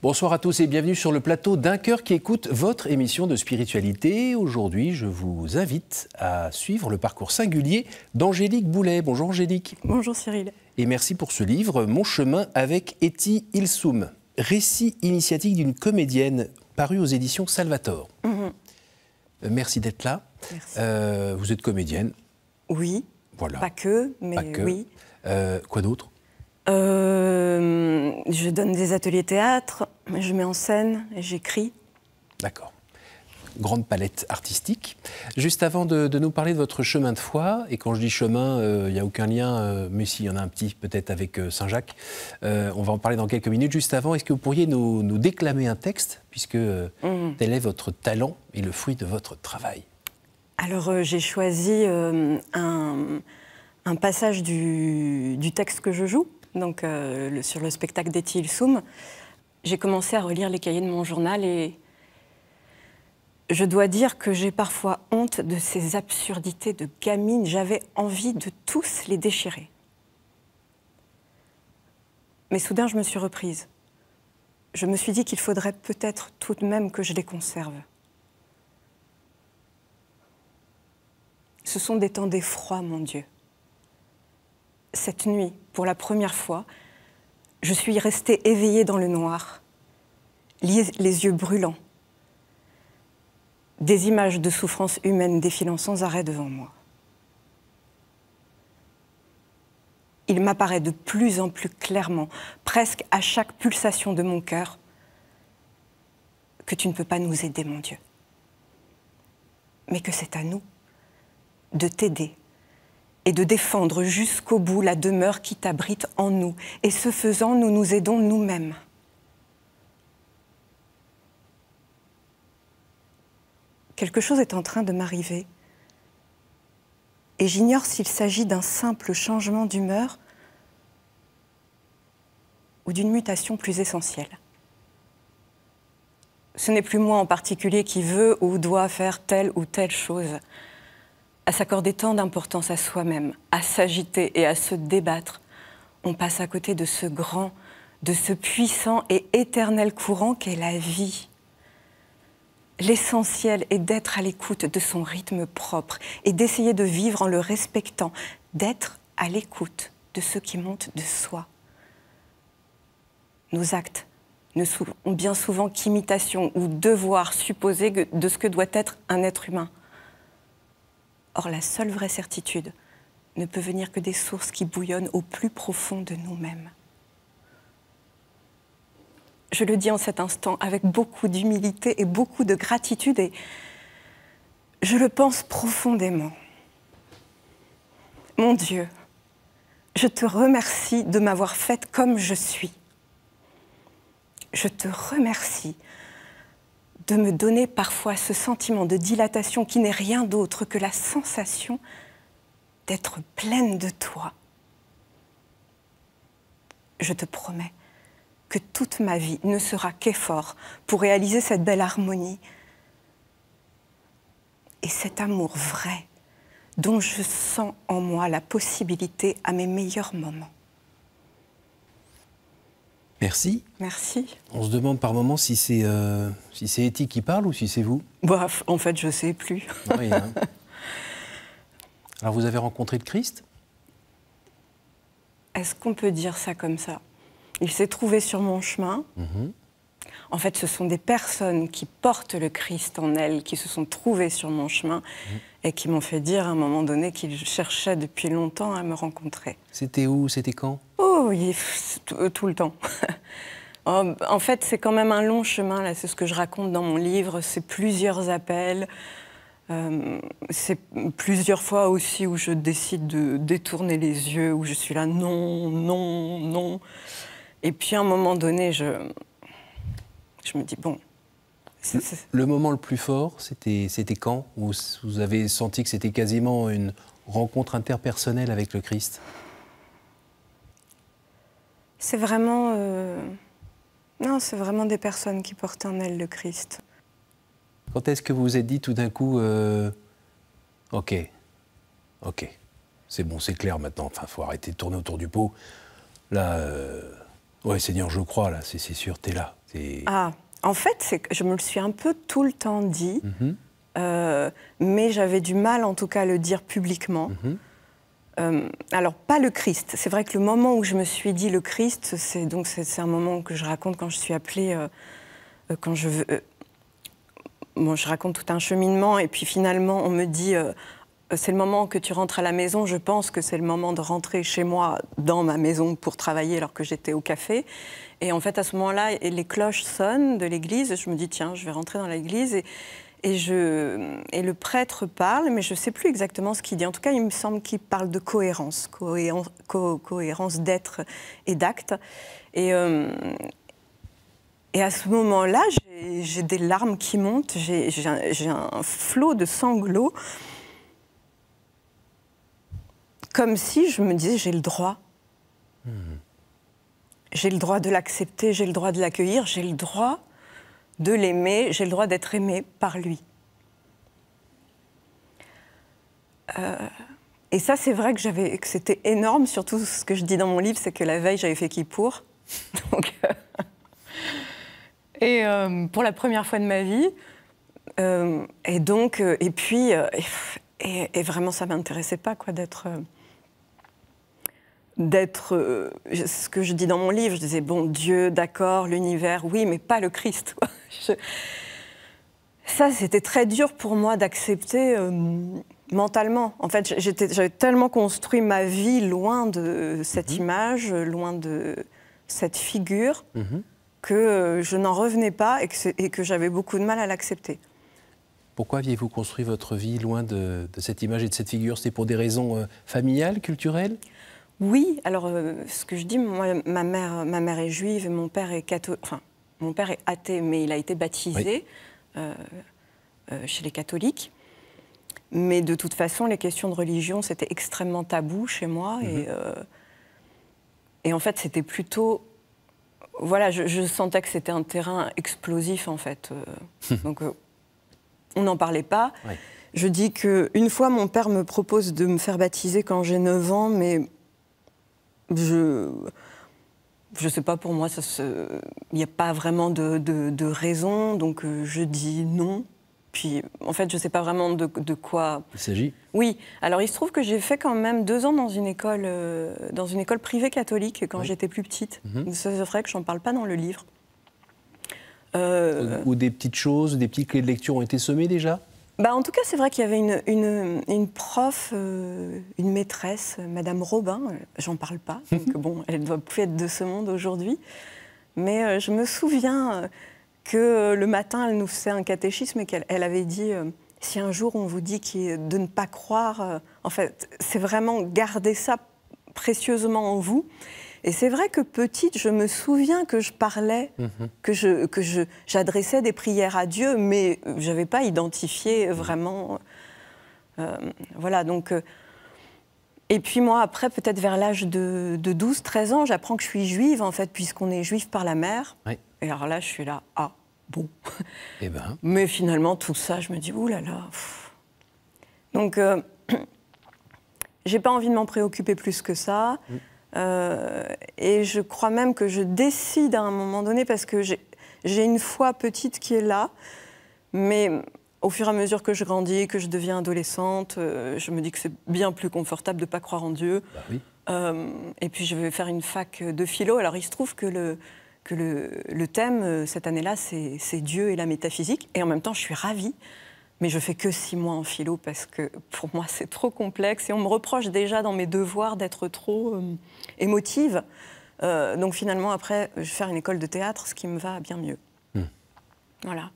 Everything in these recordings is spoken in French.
Bonsoir à tous et bienvenue sur le plateau d'Un cœur qui écoute, votre émission de spiritualité. Aujourd'hui, je vous invite à suivre le parcours singulier d'Angélique Boulet. Bonjour Angélique. Bonjour Cyril. Et merci pour ce livre, Mon chemin avec Etty Hillesum. Récit initiatique d'une comédienne paru aux éditions Salvator. Merci d'être là. Merci. Vous êtes comédienne. Oui, Voilà. pas que, mais Pas que. oui. Quoi d'autre? Je donne des ateliers théâtre, je mets en scène et j'écris. D'accord. Grande palette artistique. Juste avant de nous parler de votre chemin de foi, et quand je dis chemin, il n'y a aucun lien, mais s'il y en a un petit peut-être avec Saint-Jacques, on va en parler dans quelques minutes. Juste avant, est-ce que vous pourriez nous déclamer un texte, puisque tel est votre talent et le fruit de votre travail? Alors j'ai choisi un passage du texte que je joue, donc sur le spectacle d'Etty Hillesum. J'ai commencé à relire les cahiers de mon journal et je dois dire que j'ai parfois honte de ces absurdités de gamine. J'avais envie de tous les déchirer. Mais soudain, je me suis reprise. Je me suis dit qu'il faudrait peut-être tout de même que je les conserve. Ce sont des temps d'effroi, mon Dieu. Cette nuit, pour la première fois, je suis restée éveillée dans le noir, les yeux brûlants. Des images de souffrance humaine défilant sans arrêt devant moi. Il m'apparaît de plus en plus clairement, presque à chaque pulsation de mon cœur, que tu ne peux pas nous aider, mon Dieu. Mais que c'est à nous de t'aider et de défendre jusqu'au bout la demeure qui t'abrite en nous. Et ce faisant, nous nous aidons nous-mêmes. Quelque chose est en train de m'arriver. Et j'ignore s'il s'agit d'un simple changement d'humeur ou d'une mutation plus essentielle. Ce n'est plus moi en particulier qui veut ou doit faire telle ou telle chose. À s'accorder tant d'importance à soi-même, à s'agiter et à se débattre, on passe à côté de ce grand, de ce puissant et éternel courant qu'est la vie. L'essentiel est d'être à l'écoute de son rythme propre et d'essayer de vivre en le respectant, d'être à l'écoute de ce qui monte de soi. Nos actes ne sont bien souvent qu'imitation ou devoir supposé de ce que doit être un être humain. Or, la seule vraie certitude ne peut venir que des sources qui bouillonnent au plus profond de nous-mêmes. Je le dis en cet instant avec beaucoup d'humilité et beaucoup de gratitude et je le pense profondément. Mon Dieu, je te remercie de m'avoir faite comme je suis. Je te remercie de me donner parfois ce sentiment de dilatation qui n'est rien d'autre que la sensation d'être pleine de toi. Je te promets que toute ma vie ne sera qu'effort pour réaliser cette belle harmonie et cet amour vrai dont je sens en moi la possibilité à mes meilleurs moments. Merci. Merci. On se demande par moments si c'est Etty qui parle ou si c'est vous. Bah, en fait, je ne sais plus. Oui, hein. Alors, vous avez rencontré le Christ? Est-ce qu'on peut dire ça comme ça? Il s'est trouvé sur mon chemin. En fait, ce sont des personnes qui portent le Christ en elles, qui se sont trouvées sur mon chemin et qui m'ont fait dire à un moment donné qu'ils cherchaient depuis longtemps à me rencontrer. C'était où? C'était quand? Oh oui, tout le temps. En fait, c'est quand même un long chemin, là, c'est ce que je raconte dans mon livre. C'est plusieurs appels. C'est plusieurs fois aussi où je décide de détourner les yeux, où je suis là, non, non, non. Et puis à un moment donné, je me dis, bon... Le moment le plus fort, c'était quand? Où vous avez senti que c'était quasiment une rencontre interpersonnelle avec le Christ? C'est vraiment... Non, c'est vraiment des personnes qui portent en elles le Christ. Quand est-ce que vous vous êtes dit tout d'un coup, ok, c'est bon, c'est clair maintenant, enfin, faut arrêter de tourner autour du pot. Là, ouais, Seigneur, je crois, là, c'est sûr, t'es là. En fait, je me le suis un peu tout le temps dit, mais j'avais du mal en tout cas à le dire publiquement. Alors, pas le Christ. C'est vrai que le moment où je me suis dit le Christ, c'est un moment que je raconte quand je suis appelée, quand je veux... je raconte tout un cheminement, et puis finalement, on me dit... c'est le moment que tu rentres à la maison. Je pense que c'est le moment de rentrer chez moi, dans ma maison, pour travailler, alors que j'étais au café. Et en fait, à ce moment-là, les cloches sonnent de l'église. Je me dis, tiens, je vais rentrer dans l'église. Et le prêtre parle, mais je ne sais plus exactement ce qu'il dit. En tout cas, il me semble qu'il parle de cohérence, cohérence d'être et d'acte. Et à ce moment-là, j'ai des larmes qui montent, j'ai un flot de sanglots, comme si je me disais, j'ai le droit. J'ai le droit de l'accepter, j'ai le droit de l'accueillir, j'ai le droit de l'aimer, j'ai le droit d'être aimée par lui. Et ça, c'est vrai que c'était énorme, surtout ce que je dis dans mon livre, c'est que la veille, j'avais fait Kippour. Donc, pour la première fois de ma vie. Et vraiment, ça ne m'intéressait pas, quoi, d'être ce que je dis dans mon livre, je disais, bon, Dieu, d'accord, l'univers, oui, mais pas le Christ, quoi. Ça, c'était très dur pour moi d'accepter mentalement. En fait, j'avais tellement construit ma vie loin de cette image, loin de cette figure, que je n'en revenais pas et que j'avais beaucoup de mal à l'accepter. Pourquoi aviez-vous construit votre vie loin de cette image et de cette figure? C'était pour des raisons familiales, culturelles? Oui, alors ce que je dis, moi, ma mère est juive et mon père est catholique. Enfin, mon père est athée, mais il a été baptisé chez les catholiques. Mais de toute façon, les questions de religion, c'était extrêmement tabou chez moi. Et en fait, c'était plutôt... Voilà, je sentais que c'était un terrain explosif, en fait. Donc, on n'en parlait pas. Ouais. Je dis qu'une fois, mon père me propose de me faire baptiser quand j'ai 9 ans, mais... Je sais pas, pour moi, il n'y a pas vraiment de raison, donc je dis non. Puis, en fait, je sais pas vraiment de quoi... Il s'agit? Oui. Alors, il se trouve que j'ai fait quand même 2 ans dans une école privée catholique quand j'étais plus petite. C'est vrai que j'en parle pas dans le livre. Ou des petites choses, des petites clés de lecture ont été semées déjà? En tout cas, c'est vrai qu'il y avait une prof, une maîtresse, Madame Robin, j'en parle pas, donc bon, elle ne doit plus être de ce monde aujourd'hui, mais je me souviens que le matin, elle nous faisait un catéchisme et qu'elle avait dit si un jour on vous dit de ne pas croire, en fait, c'est vraiment garder ça précieusement en vous. Et c'est vrai que petite, je me souviens que je parlais, que j'adressais des prières à Dieu, mais je n'avais pas identifié vraiment. Voilà, donc... Et puis moi, après, peut-être vers l'âge de 12-13 ans, j'apprends que je suis juive, en fait, puisqu'on est juif par la mère. Oui. Et alors là, je suis là, ah, bon. Eh ben. Mais finalement, tout ça, je me dis, ouh là là. Donc, j'ai pas envie de m'en préoccuper plus que ça. Et je crois même que je décide à un moment donné, parce que j'ai une foi petite qui est là, mais au fur et à mesure que je grandis, que je deviens adolescente, je me dis que c'est bien plus confortable de ne pas croire en Dieu. Bah oui. Et puis je vais faire une fac de philo. Alors il se trouve que le thème cette année-là, c'est Dieu et la métaphysique. Et en même temps, je suis ravie. Mais je fais que 6 mois en philo parce que pour moi, c'est trop complexe. Et on me reproche déjà dans mes devoirs d'être trop émotive. Donc finalement, après, je vais faire une école de théâtre, ce qui me va bien mieux. Voilà.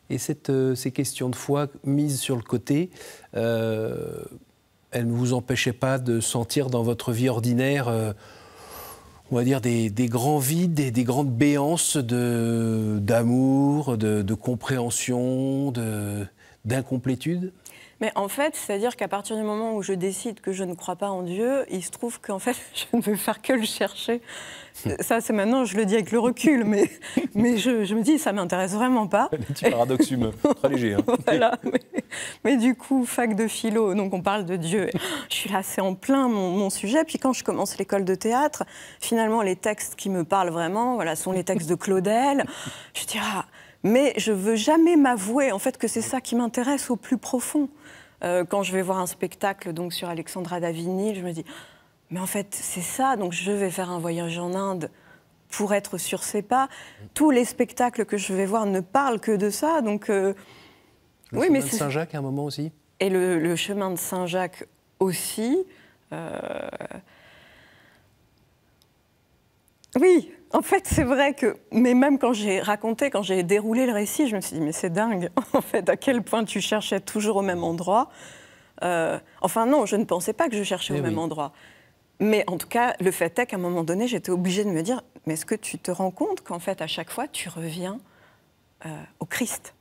Et ces questions de foi mises sur le côté, elles ne vous empêchaient pas de sentir dans votre vie ordinaire, on va dire, des grands vides, des grandes béances d'amour, de compréhension, d'incomplétude? Mais en fait, c'est-à-dire qu'à partir du moment où je décide que je ne crois pas en Dieu, il se trouve qu'en fait, je ne veux faire que le chercher. Ça, c'est maintenant, je le dis avec le recul, mais je me dis, ça ne m'intéresse vraiment pas. Un petit paradoxe humain, très léger. Hein. Voilà. Mais du coup, fac de philo, donc on parle de Dieu. Je suis là, c'est en plein mon sujet. Puis quand je commence l'école de théâtre, finalement, les textes qui me parlent vraiment, voilà, sont les textes de Claudel. Je dis, ah, mais je ne veux jamais m'avouer, en fait, que c'est ça qui m'intéresse au plus profond. Quand je vais voir un spectacle donc, sur Alexandra Davinil, je me dis, mais en fait, c'est ça, donc je vais faire un voyage en Inde pour être sur ses pas. Tous les spectacles que je vais voir ne parlent que de ça, donc... Le chemin de Saint-Jacques, à un moment aussi. Et le chemin de Saint-Jacques aussi. Oui, en fait, c'est vrai que... Mais même quand j'ai raconté, quand j'ai déroulé le récit, je me suis dit, mais c'est dingue, en fait, à quel point tu cherchais toujours au même endroit. Enfin non, je ne pensais pas que je cherchais au même endroit. Mais en tout cas, le fait est qu'à un moment donné, j'étais obligée de me dire, mais est-ce que tu te rends compte qu'en fait, à chaque fois, tu reviens au Christ ?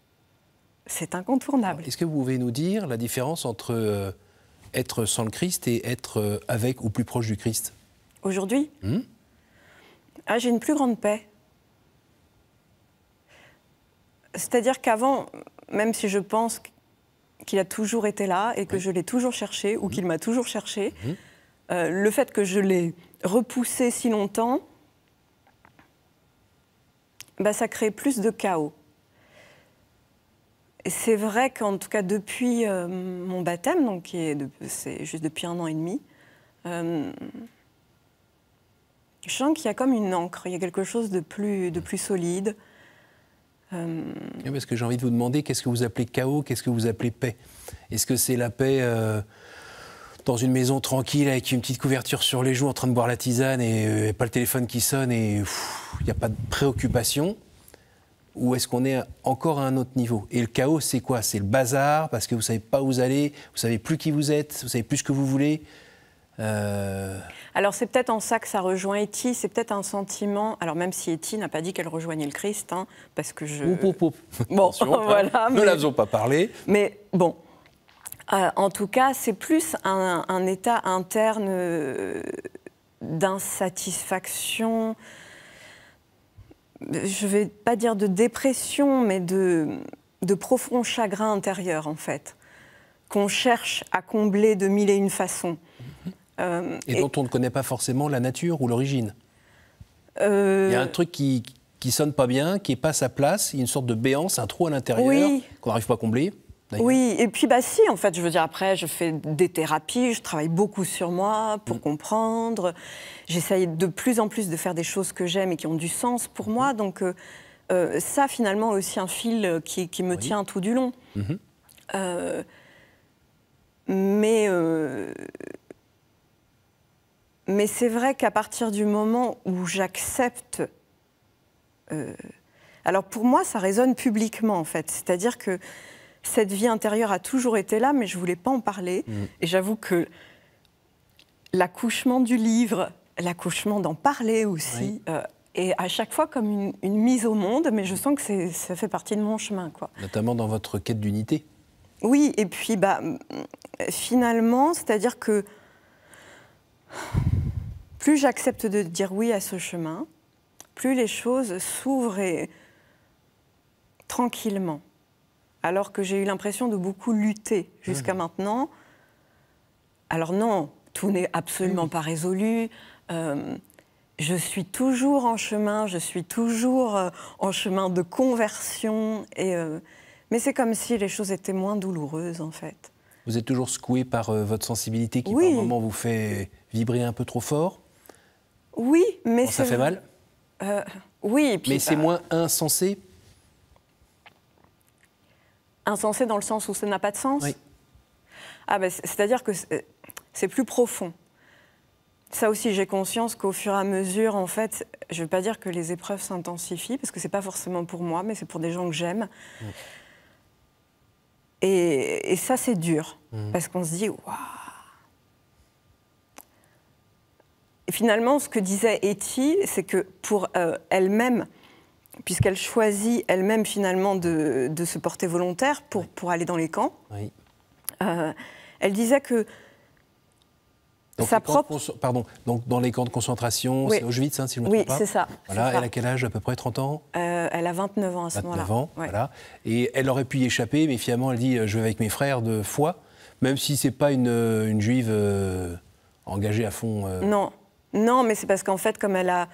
C'est incontournable. Est-ce que vous pouvez nous dire la différence entre être sans le Christ et être avec ou plus proche du Christ ? Aujourd'hui, j'ai une plus grande paix. C'est-à-dire qu'avant, même si je pense qu'il a toujours été là et que je l'ai toujours cherché ou qu'il m'a toujours cherché, le fait que je l'ai repoussé si longtemps, ça crée plus de chaos. C'est vrai qu'en tout cas, depuis mon baptême, donc c'est juste depuis 1 an et demi, je sens qu'il y a comme une encre, il y a quelque chose de plus solide. Parce que j'ai envie de vous demander, qu'est-ce que vous appelez chaos, qu'est-ce que vous appelez paix ? Est-ce que c'est la paix dans une maison tranquille avec une petite couverture sur les joues en train de boire la tisane et pas le téléphone qui sonne et il n'y a pas de préoccupation ? Ou est-ce qu'on est encore à un autre niveau ? Et le chaos, c'est quoi ? C'est le bazar, parce que vous ne savez pas où vous allez, vous ne savez plus qui vous êtes, vous ne savez plus ce que vous voulez. Alors c'est peut-être en ça que ça rejoint Etty, c'est peut-être un sentiment, alors même si Etty n'a pas dit qu'elle rejoignait le Christ, parce que je... Bon, voilà, ne la faisons pas parler. Mais bon, en tout cas, c'est plus un état interne d'insatisfaction... Je ne vais pas dire de dépression, mais de profond chagrin intérieur, en fait, qu'on cherche à combler de 1001 façons. Et dont on ne connaît pas forcément la nature ou l'origine. Il y a un truc qui sonne pas bien, qui n'est pas à sa place, il y a une sorte de béance, un trou à l'intérieur, qu'on n'arrive pas à combler. Oui, et puis si, en fait, je veux dire, après, je fais des thérapies, je travaille beaucoup sur moi pour comprendre. J'essaye de plus en plus de faire des choses que j'aime et qui ont du sens pour moi. Donc ça, finalement, aussi un fil qui me tient tout du long. Mais c'est vrai qu'à partir du moment où j'accepte... alors pour moi, ça résonne publiquement, en fait. C'est-à-dire que cette vie intérieure a toujours été là, mais je ne voulais pas en parler. Et j'avoue que l'accouchement du livre, l'accouchement d'en parler aussi, est à chaque fois comme une mise au monde, mais je sens que ça fait partie de mon chemin, quoi. Notamment dans votre quête d'unité. Oui, et puis finalement, c'est-à-dire que plus j'accepte de dire oui à ce chemin, plus les choses s'ouvrent tranquillement. Alors que j'ai eu l'impression de beaucoup lutter jusqu'à maintenant. Alors non, tout n'est absolument pas résolu. Je suis toujours en chemin, je suis toujours en chemin de conversion. Mais c'est comme si les choses étaient moins douloureuses, en fait. Vous êtes toujours secoué par votre sensibilité qui, par moment, vous fait vibrer un peu trop fort ? Oui, mais ça fait mal ? Oui. Et puis, mais c'est moins insensé ? Insensé dans le sens où ça n'a pas de sens ? Oui. C'est-à-dire que c'est plus profond. Ça aussi, j'ai conscience qu'au fur et à mesure, en fait, je ne veux pas dire que les épreuves s'intensifient, parce que ce n'est pas forcément pour moi, mais c'est pour des gens que j'aime. Et ça, c'est dur, parce qu'on se dit, waouh. Et finalement, ce que disait Etty, c'est que pour elle-même, puisqu'elle choisit elle-même finalement de se porter volontaire pour aller dans les camps, Elle disait que donc, sa propre... donc dans les camps de concentration, oui. c'est Auschwitz, hein, si je ne me trompe pas. Oui, c'est ça. Voilà, elle a quel âge, à peu près 30 ans? Elle a 29 ans à ce moment-là. 29 ans, ouais. Voilà. Et elle aurait pu y échapper, mais finalement, elle dit « je vais avec mes frères de foi », même si ce n'est pas une juive engagée à fond. Non, non, mais c'est parce qu'en fait, comme elle a...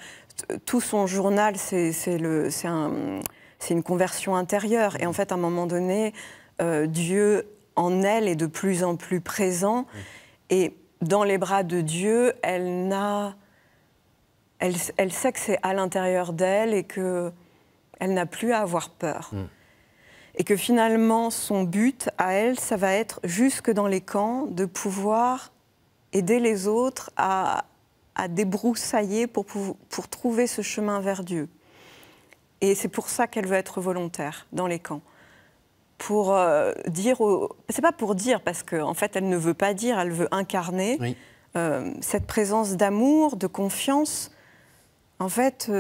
Tout son journal, c'est une conversion intérieure. Et en fait, à un moment donné, Dieu, en elle, est de plus en plus présent. Et dans les bras de Dieu, elle sait que c'est à l'intérieur d'elle et qu'elle n'a plus à avoir peur. Et que finalement, son but à elle, ça va être, jusque dans les camps, de pouvoir aider les autres à débroussailler pour trouver ce chemin vers Dieu. Et c'est pour ça qu'elle veut être volontaire dans les camps. Pour dire... C'est pas pour dire, parce qu'en fait, elle ne veut pas dire, elle veut incarner cette présence d'amour, de confiance. En fait...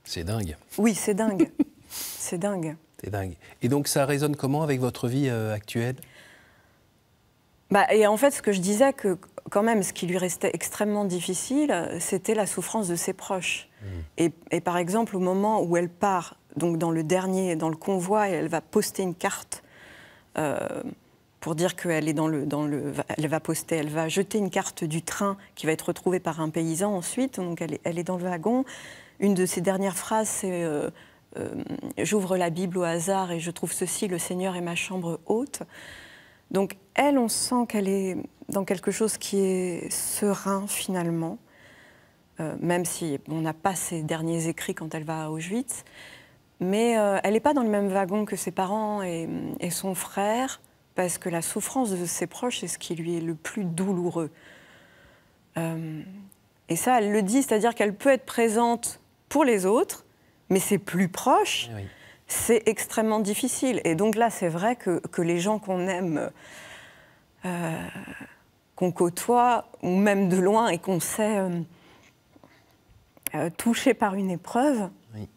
c'est dingue. Oui, c'est dingue. C'est dingue. C'est dingue. Et donc, ça résonne comment avec votre vie actuelle? Et en fait, ce que je disais, que quand même, ce qui lui restait extrêmement difficile, c'était la souffrance de ses proches. Et par exemple, au moment où elle part, donc dans le convoi, elle va poster une carte pour dire qu'elle est elle va jeter une carte du train qui va être retrouvée par un paysan ensuite. Donc elle est dans le wagon. Une de ses dernières phrases, c'est j'ouvre la Bible au hasard et je trouve ceci, le Seigneur est ma chambre haute. Donc elle, on sent qu'elle est dans quelque chose qui est serein finalement, même si on n'a pas ses derniers écrits quand elle va à Auschwitz, mais elle n'est pas dans le même wagon que ses parents et son frère, parce que la souffrance de ses proches, c'est ce qui lui est le plus douloureux. Et ça, elle le dit, c'est-à-dire qu'elle peut être présente pour les autres, mais ses plus proches... Oui. C'est extrêmement difficile. Et donc là, c'est vrai que les gens qu'on aime, qu'on côtoie, ou même de loin, et qu'on sait touchés par une épreuve... Oui.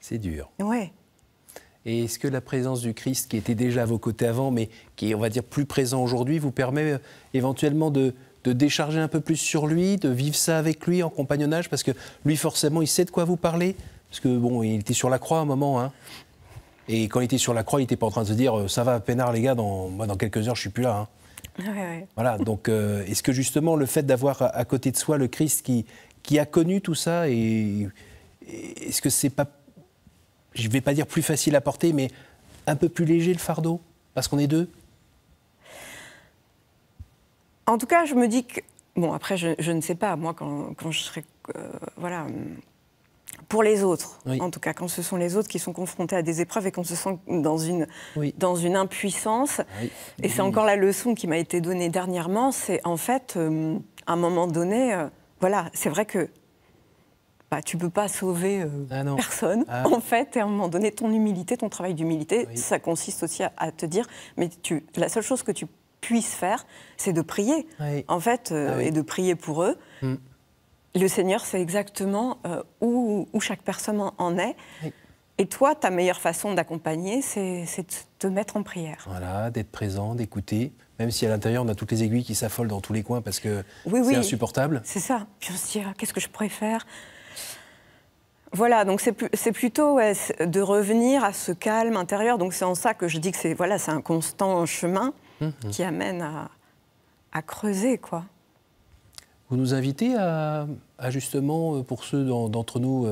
C'est dur. Oui. Et est-ce que la présence du Christ, qui était déjà à vos côtés avant, mais qui est, on va dire, plus présent aujourd'hui, vous permet éventuellement de décharger un peu plus sur lui, de vivre ça avec lui en compagnonnage, parce que lui, forcément, il sait de quoi vous parlez, parce que bon, il était sur la croix à un moment, hein. Et quand il était sur la croix, il n'était pas en train de se dire ça va, peinard les gars, dans quelques heures, je suis plus là. Hein. Ouais. Voilà. Donc, est-ce que justement le fait d'avoir à côté de soi le Christ qui a connu tout ça, et est-ce que c'est pas, je vais pas dire plus facile à porter, mais un peu plus léger le fardeau, parce qu'on est deux? En tout cas, je me dis que... Bon, après, je ne sais pas, moi, quand je serai... voilà, pour les autres, oui. En tout cas, quand ce sont les autres qui sont confrontés à des épreuves et qu'on se sent dans une impuissance. Oui. Et c'est encore la leçon qui m'a été donnée dernièrement, c'est en fait, à un moment donné, voilà, c'est vrai que tu ne peux pas sauver personne, en fait, et à un moment donné, ton humilité, ton travail d'humilité, oui. Ça consiste aussi à te dire, mais la seule chose que tu puisses faire, c'est de prier, oui. En fait, oui. Et de prier pour eux. Le Seigneur sait exactement où chaque personne en est. Oui. Et toi, ta meilleure façon d'accompagner, c'est de te mettre en prière. Voilà, d'être présent, d'écouter, même si à l'intérieur, on a toutes les aiguilles qui s'affolent dans tous les coins parce que c'est insupportable. C'est ça. Puis on se dit, qu'est-ce que je pourrais faire ? Voilà, donc c'est plutôt de revenir à ce calme intérieur. Donc c'est en ça que je dis que c'est un constant chemin qui amène à creuser, quoi. Vous nous invitez à justement, pour ceux d'entre nous,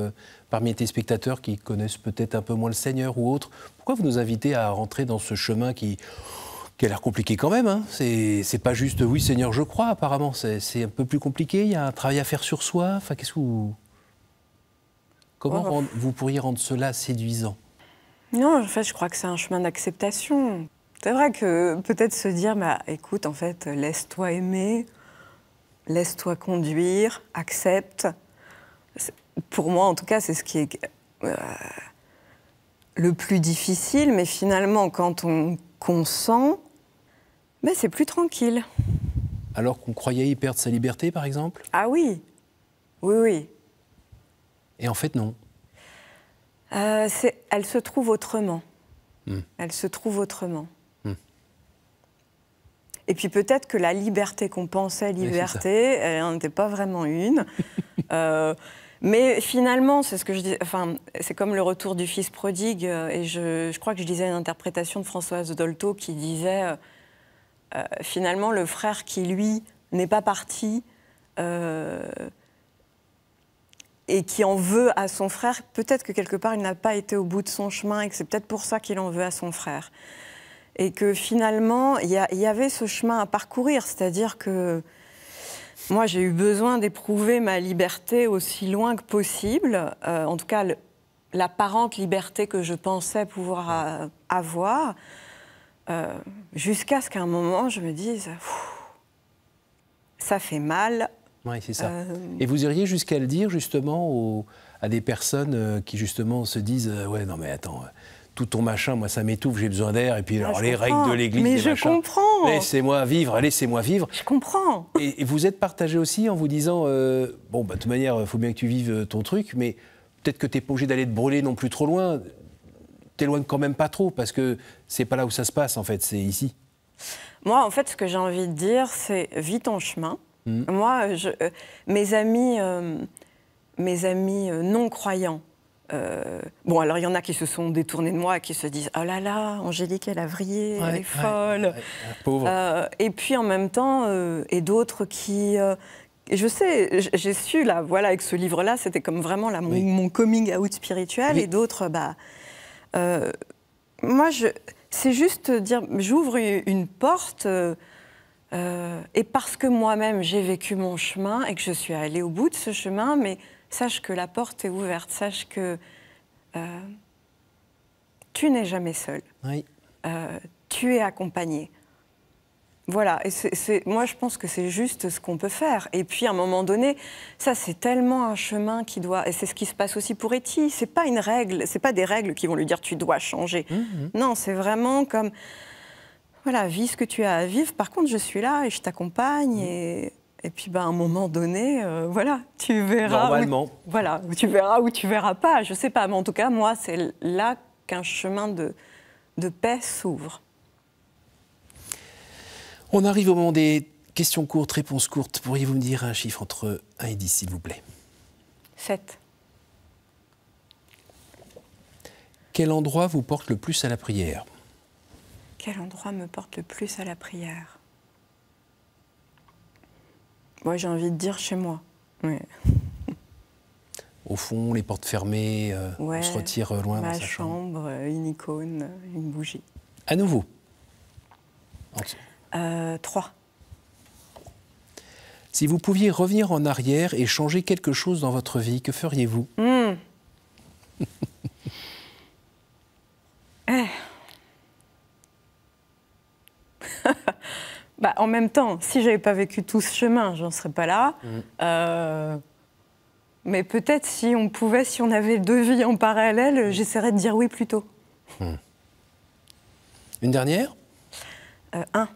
parmi les téléspectateurs qui connaissent peut-être un peu moins le Seigneur ou autre, pourquoi vous nous invitez à rentrer dans ce chemin qui a l'air compliqué quand même, hein. C'est pas juste « oui Seigneur, je crois » apparemment, c'est un peu plus compliqué, il y a un travail à faire sur soi. Enfin, comment vous pourriez rendre cela séduisant? Non, en fait, je crois que c'est un chemin d'acceptation. C'est vrai que peut-être se dire « écoute, en fait, laisse-toi aimer ». Laisse-toi conduire, accepte. Pour moi, en tout cas, c'est ce qui est le plus difficile. Mais finalement, quand on consent, c'est plus tranquille. Alors qu'on croyait y perdre sa liberté, par exemple? Ah oui, oui. Et en fait, non. Elle se trouve autrement. Elle se trouve autrement. Et puis peut-être que la liberté qu'on pensait liberté, elle n'en était pas vraiment une. Mais finalement, c'est ce que je dis. Enfin, c'est comme le retour du fils prodigue. Et je crois que je lisais une interprétation de Françoise Dolto qui disait finalement le frère qui lui n'est pas parti et qui en veut à son frère. Peut-être que quelque part il n'a pas été au bout de son chemin et que c'est peut-être pour ça qu'il en veut à son frère. Et que finalement il y avait ce chemin à parcourir, c'est-à-dire que moi, j'ai eu besoin d'éprouver ma liberté aussi loin que possible, en tout cas l'apparente liberté que je pensais pouvoir avoir, jusqu'à ce qu'à un moment, je me dise « ça fait mal ». Oui, c'est ça. Et vous iriez jusqu'à le dire justement à des personnes qui justement se disent « ouais, non mais attends… tout ton machin, moi ça m'étouffe, j'ai besoin d'air. Et puis alors, les règles de l'église, mais des machins. Je comprends. Laissez-moi vivre, laissez-moi vivre. Je comprends. Et vous êtes partagé aussi en vous disant bon, bah, de toute manière, il faut bien que tu vives ton truc, mais peut-être que tu n'es pas obligé d'aller te brûler non plus trop loin. T'éloignes quand même pas trop, parce que c'est pas là où ça se passe, en fait, c'est ici. Moi, en fait, ce que j'ai envie de dire, c'est vis ton chemin. Moi, mes amis non-croyants, bon, alors il y en a qui se sont détournés de moi et qui se disent « Oh là là, Angélique, elle a vrillé, elle est folle. » Pauvre. Et puis en même temps, et d'autres qui… et je sais, j'ai su, là, voilà, avec ce livre-là, c'était comme vraiment là, mon coming out spirituel. Et d'autres, moi, c'est juste dire, j'ouvre une porte… et parce que moi-même, j'ai vécu mon chemin et que je suis allée au bout de ce chemin, mais… sache que la porte est ouverte, sache que tu n'es jamais seul. Oui. Tu es accompagné. Voilà, et moi je pense que c'est juste ce qu'on peut faire. Et puis à un moment donné, ça c'est tellement un chemin qui doit… Et c'est ce qui se passe aussi pour Etty, c'est pas une règle, c'est pas des règles qui vont lui dire tu dois changer. Non, c'est vraiment comme… Voilà, vis ce que tu as à vivre, par contre je suis là et je t'accompagne Et puis, à un moment donné, voilà, tu verras. Normalement. Voilà, tu verras ou tu verras pas. Je sais pas, mais en tout cas, moi, c'est là qu'un chemin de paix s'ouvre. On arrive au moment des questions courtes, réponses courtes. Pourriez-vous me dire un chiffre entre 1 et 10, s'il vous plaît? 7. Quel endroit vous porte le plus à la prière? Quel endroit me porte le plus à la prière? Moi, j'ai envie de dire chez moi. Oui. Au fond, les portes fermées, on se retire loin dans sa chambre. Une icône, une bougie. À nouveau. 3. Si vous pouviez revenir en arrière et changer quelque chose dans votre vie, que feriez-vous? En même temps, si j'avais pas vécu tout ce chemin, j'en serais pas là. Mais peut-être si on avait 2 vies en parallèle, j'essaierais de dire oui plus tôt. Une dernière? 1.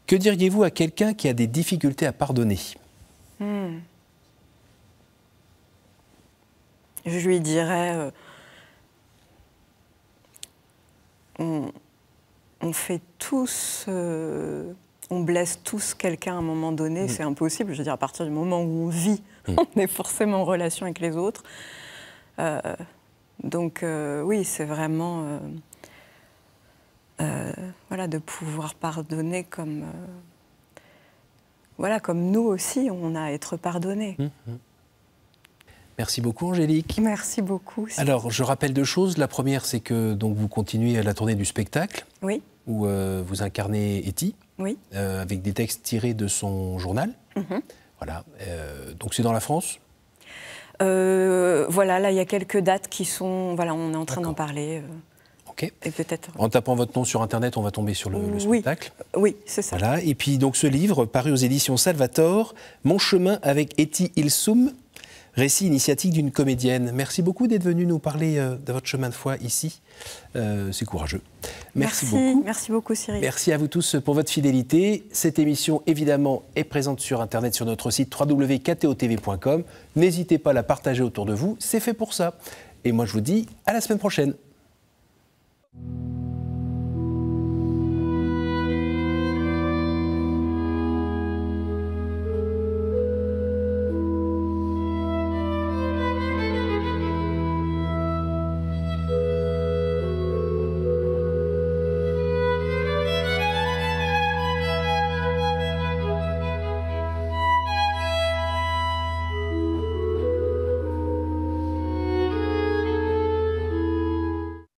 Que diriez-vous à quelqu'un qui a des difficultés à pardonner? Je lui dirais… on fait tous… on blesse tous quelqu'un à un moment donné, c'est impossible. Je veux dire, à partir du moment où on vit, on est forcément en relation avec les autres. Donc, oui, c'est vraiment… voilà, de pouvoir pardonner comme… voilà, comme nous aussi, on a à être pardonnés. Merci beaucoup, Angélique. Merci beaucoup. Alors, je rappelle 2 choses. La première, c'est que donc, vous continuez à la tournée du spectacle, oui, où vous incarnez Etty, oui, avec des textes tirés de son journal. Voilà. Donc, c'est dans la France? Voilà, là, il y a quelques dates qui sont… Voilà, on est en train d'en parler. Ok. Et peut-être… En tapant votre nom sur Internet, on va tomber sur le spectacle. Oui, c'est ça. Voilà. Et puis, donc, ce livre, paru aux éditions Salvator, Mon chemin avec Etty Hillesum, récit initiatique d'une comédienne. Merci beaucoup d'être venu nous parler de votre chemin de foi ici. C'est courageux. Merci beaucoup. Merci beaucoup, Cyril. Merci à vous tous pour votre fidélité. Cette émission, évidemment, est présente sur Internet, sur notre site www.ktotv.com. N'hésitez pas à la partager autour de vous. C'est fait pour ça. Et moi, je vous dis à la semaine prochaine. vous.